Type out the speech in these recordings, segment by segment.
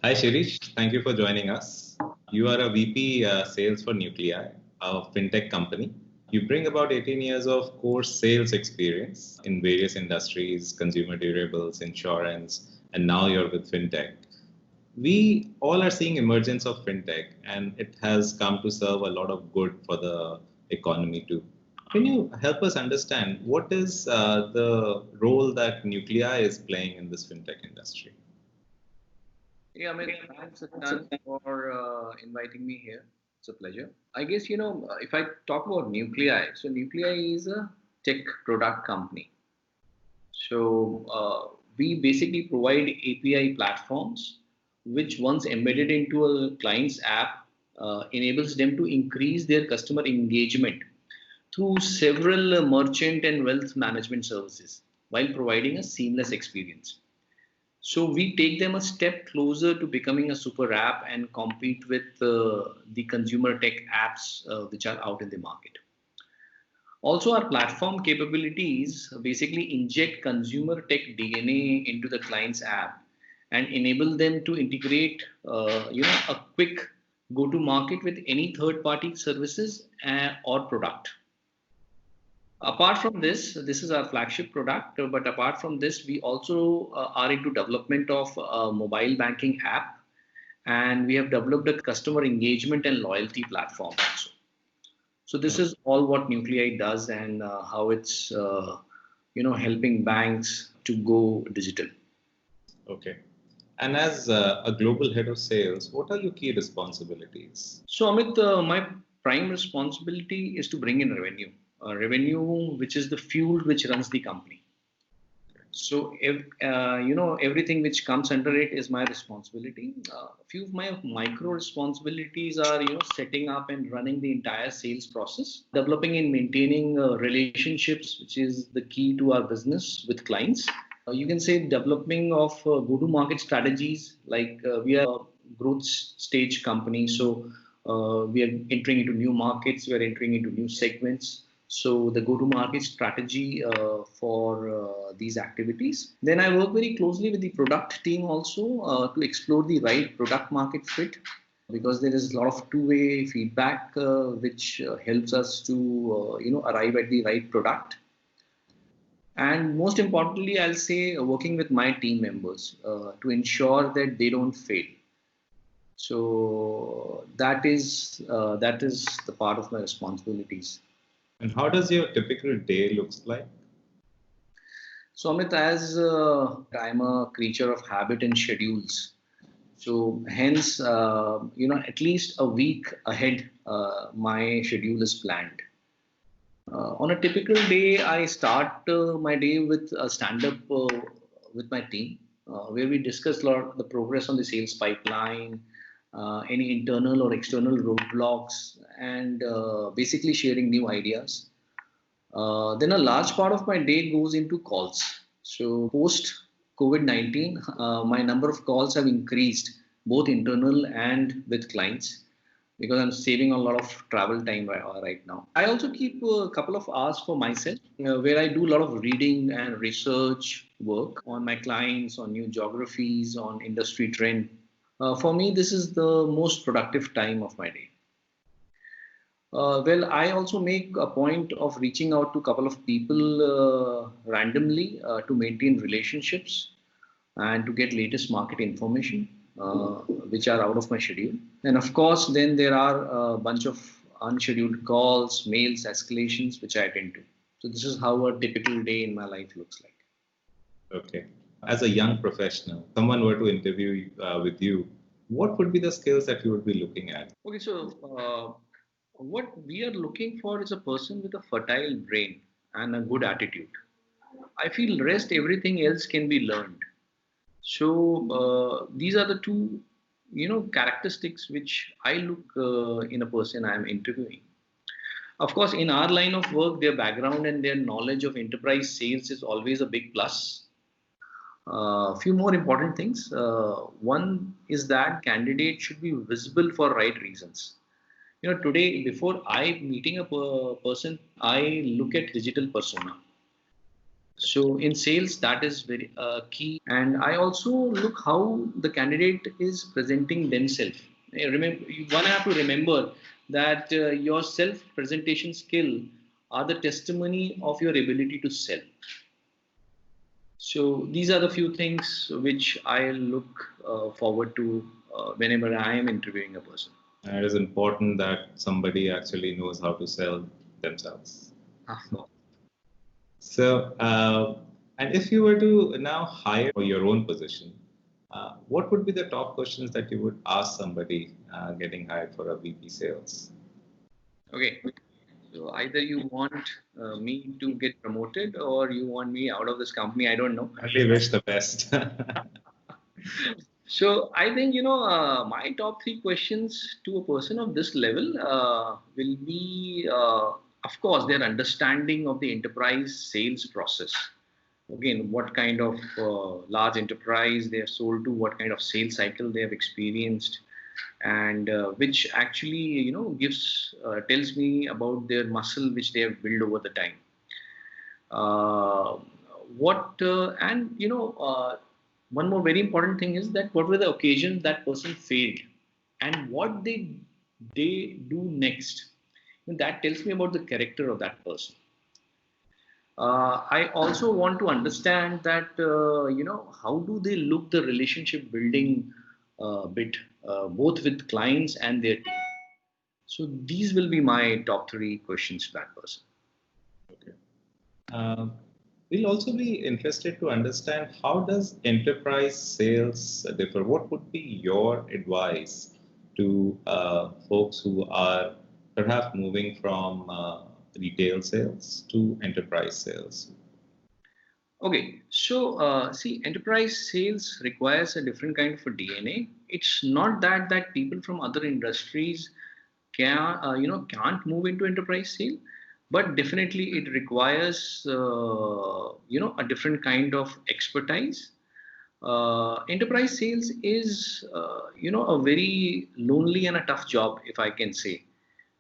Hi Shirish, thank you for joining us. You are a VP sales for Nuclei, a fintech company. You bring about 18 years of core sales experience in various industries, consumer durables, insurance, and now you're with fintech. We all are seeing emergence of fintech and it has come to serve a lot of good for the economy too. Can you help us understand what is the role that Nuclei is playing in this fintech industry? Yeah, Amit, thanks Adnan for inviting me here. It's a pleasure. I guess, if I talk about Nuclei, so Nuclei is a tech product company. So we basically provide API platforms, which once embedded into a client's app, enables them to increase their customer engagement through several merchant and wealth management services while providing a seamless experience. So we take them a step closer to becoming a super app and compete with the consumer tech apps which are out in the market. Also, our platform capabilities basically inject consumer tech DNA into the client's app and enable them to integrate, a quick go-to-market with any third-party services or product. Apart from this is our flagship product, but apart from this, we also are into development of a mobile banking app, and we have developed a customer engagement and loyalty platform also. So this is all what Nuclei does and how it's, helping banks to go digital. Okay. And as a global head of sales, what are your key responsibilities? So Amit, my prime responsibility is to bring in revenue which is the fuel which runs the company. So if everything which comes under it is my responsibility. A few of my micro responsibilities are setting up and running the entire sales process, developing and maintaining relationships, which is the key to our business with clients. You can say developing of go-to-market strategies, like we are a growth stage company, so we are entering into new markets, we are entering into new segments. So the go-to-market strategy for these activities. Then I work very closely with the product team also to explore the right product market fit, because there is a lot of two-way feedback which helps us to arrive at the right product. And most importantly, I'll say working with my team members to ensure that they don't fail. So that is the part of my responsibilities. And how does your typical day looks like? So Amit, as I'm a creature of habit and schedules, so hence at least a week ahead my schedule is planned. On a typical day, I start my day with a stand-up with my team, where we discuss a lot the progress on the sales pipeline, any internal or external roadblocks, and basically sharing new ideas. Then a large part of my day goes into calls. So post COVID-19, my number of calls have increased, both internal and with clients, because I'm saving a lot of travel time right now. I also keep a couple of hours for myself, where I do a lot of reading and research work on my clients, on new geographies, on industry trend. For me, this is the most productive time of my day. Well, I also make a point of reaching out to a couple of people randomly to maintain relationships and to get latest market information, which are out of my schedule. And of course, then there are a bunch of unscheduled calls, mails, escalations, which I attend to. So this is how a typical day in my life looks like. Okay. As a young professional, someone were to interview with you, what would be the skills that you would be looking at? Okay, so what we are looking for is a person with a fertile brain and a good attitude. I feel rest everything else can be learned. So these are the two, characteristics which I look in a person I am interviewing. Of course, in our line of work, their background and their knowledge of enterprise sales is always a big plus. Few more important things. One is that candidate should be visible for right reasons. Today, before I meeting a person, I look at digital persona. So in sales, that is very key. And I also look how the candidate is presenting themselves. Remember, one have to remember that your self presentation skill are the testimony of your ability to sell. So these are the few things which I look forward to whenever I am interviewing a person. And it is important that somebody actually knows how to sell themselves. So, and if you were to now hire for your own position, what would be the top questions that you would ask somebody getting hired for a VP sales? Okay. So either you want me to get promoted or you want me out of this company. I don't know. Only wish the best. So I think my top three questions to a person of this level will be, of course, their understanding of the enterprise sales process. Again, what kind of large enterprise they have sold to, what kind of sales cycle they have experienced, and which actually gives tells me about their muscle which they have built over the time. uh, what and one more very important thing is that what were the occasions that person failed and what they do next, and that tells me about the character of that person. I also want to understand that how do they look the relationship building bit, both with clients and their team. So these will be my top three questions to that person. Okay. We'll also be interested to understand how does enterprise sales differ? What would be your advice to folks who are perhaps moving from retail sales to enterprise sales? Okay, so see, enterprise sales requires a different kind of a DNA. It's not that people from other industries can't move into enterprise sale, but definitely it requires a different kind of expertise. Enterprise sales is a very lonely and a tough job, if I can say,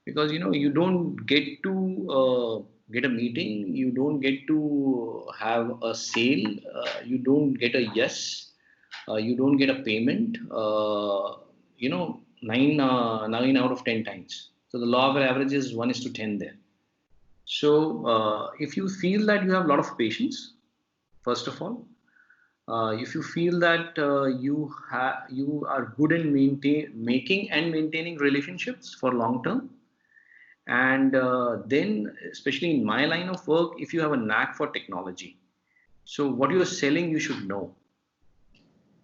because you don't get to get a meeting, you don't get to have a sale, you don't get a yes, you don't get a payment, 9 out of 10 times. So the law of average is 1 is to 10 there. So if you feel that you have a lot of patience, first of all, if you feel that you are good in making and maintaining relationships for long term, and then especially in my line of work, if you have a knack for technology, so what you're selling you should know.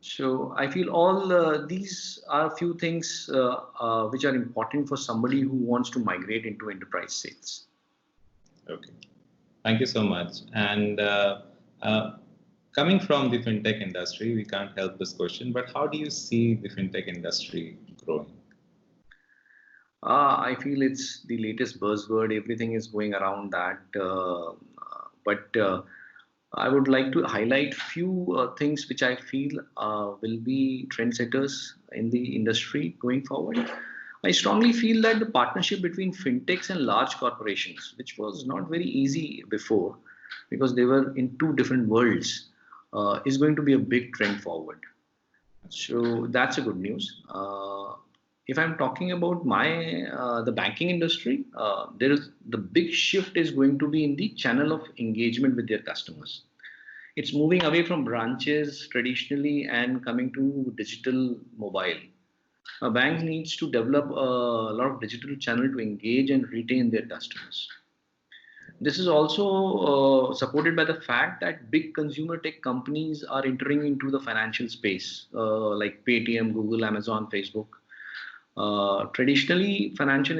So I feel all these are a few things which are important for somebody who wants to migrate into enterprise sales. Okay, thank you so much. And coming from the fintech industry, we can't help this question, but how do you see the fintech industry growing? I feel it's the latest buzzword. Everything is going around that. But I would like to highlight few things which I feel will be trendsetters in the industry going forward. I strongly feel that the partnership between fintechs and large corporations, which was not very easy before because they were in two different worlds, is going to be a big trend forward. So that's a good news. If I'm talking about my the banking industry, there is the big shift is going to be in the channel of engagement with their customers. It's moving away from branches traditionally and coming to digital mobile. A bank needs to develop a lot of digital channel to engage and retain their customers. This is also supported by the fact that big consumer tech companies are entering into the financial space, like Paytm, Google, Amazon, Facebook. Traditional financial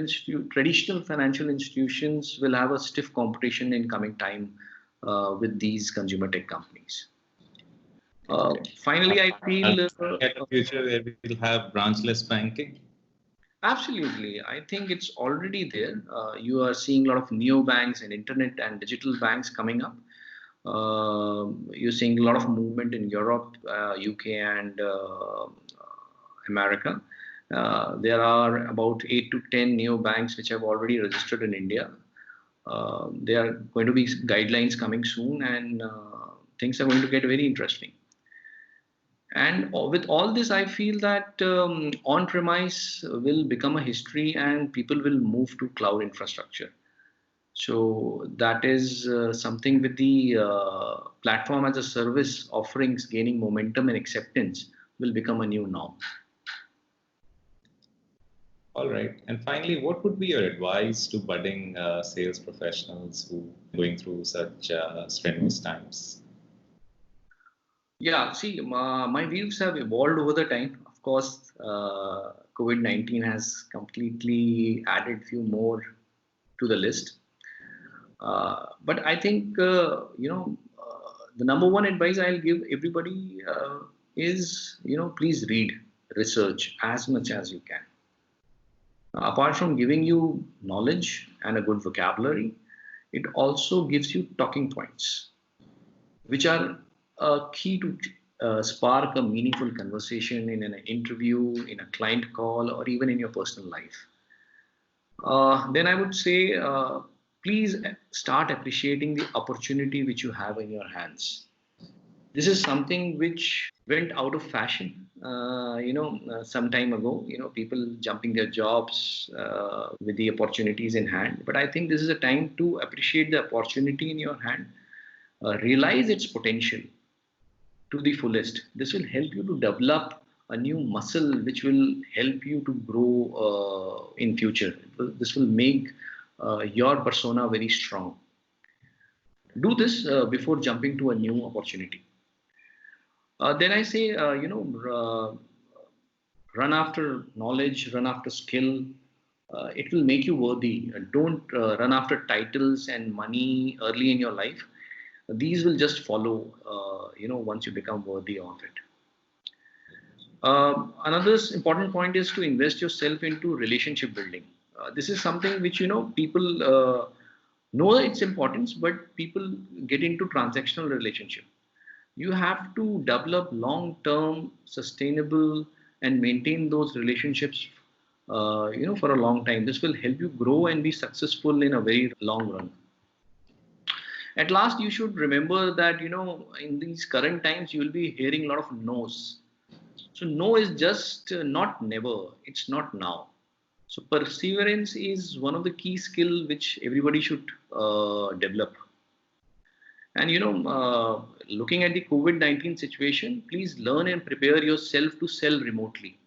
institutions will have a stiff competition in coming time with these consumer tech companies. Finally, I feel At a future where we will have branchless banking. absolutely. I think it's already there. You are seeing a lot of neobanks and internet and digital banks coming up. You're seeing a lot of movement in Europe, UK, and America. There are about 8 to 10 neobanks which have already registered in India. There are going to be guidelines coming soon, and things are going to get very interesting. And with all this, I feel that on-premise will become a history, and people will move to cloud infrastructure. So that is something with the platform as a service offerings gaining momentum and acceptance will become a new norm. All right. And finally, what would be your advice to budding sales professionals who are going through such strenuous times? Yeah, see, my views have evolved over the time. Of course, COVID-19 has completely added few more to the list. But I think, the number one advice I'll give everybody is, please read, research as much as you can. Apart from giving you knowledge and a good vocabulary, it also gives you talking points, which are key to spark a meaningful conversation in an interview, in a client call, or even in your personal life. Then I would say, please start appreciating the opportunity which you have in your hands. This is something which went out of fashion, some time ago. People jumping their jobs with the opportunities in hand. But I think this is a time to appreciate the opportunity in your hand, realize its potential to the fullest. This will help you to develop a new muscle which will help you to grow in future. This will make your persona very strong. Do this before jumping to a new opportunity. Then I say, run after knowledge, run after skill. It will make you worthy. Don't run after titles and money early in your life. These will just follow, once you become worthy of it. Another important point is to invest yourself into relationship building. This is something which, people know its importance, but people get into transactional relationship. You have to develop long-term, sustainable, and maintain those relationships, for a long time. This will help you grow and be successful in a very long run. At last, you should remember that, in these current times, you will be hearing a lot of no's. So no is just not never. It's not now. So perseverance is one of the key skill which everybody should develop. And looking at the COVID-19 situation, please learn and prepare yourself to sell remotely.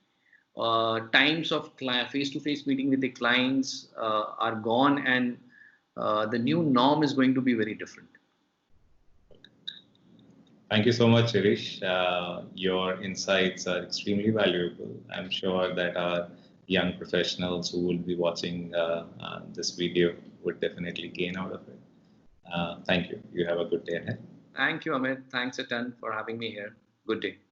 Times of face-to-face meeting with the clients are gone, and the new norm is going to be very different. Thank you so much, Shrish. Your insights are extremely valuable. I'm sure that our young professionals who will be watching this video would definitely gain out of it. Thank you. You have a good day ahead. Thank you, Amit. Thanks a ton for having me here. Good day.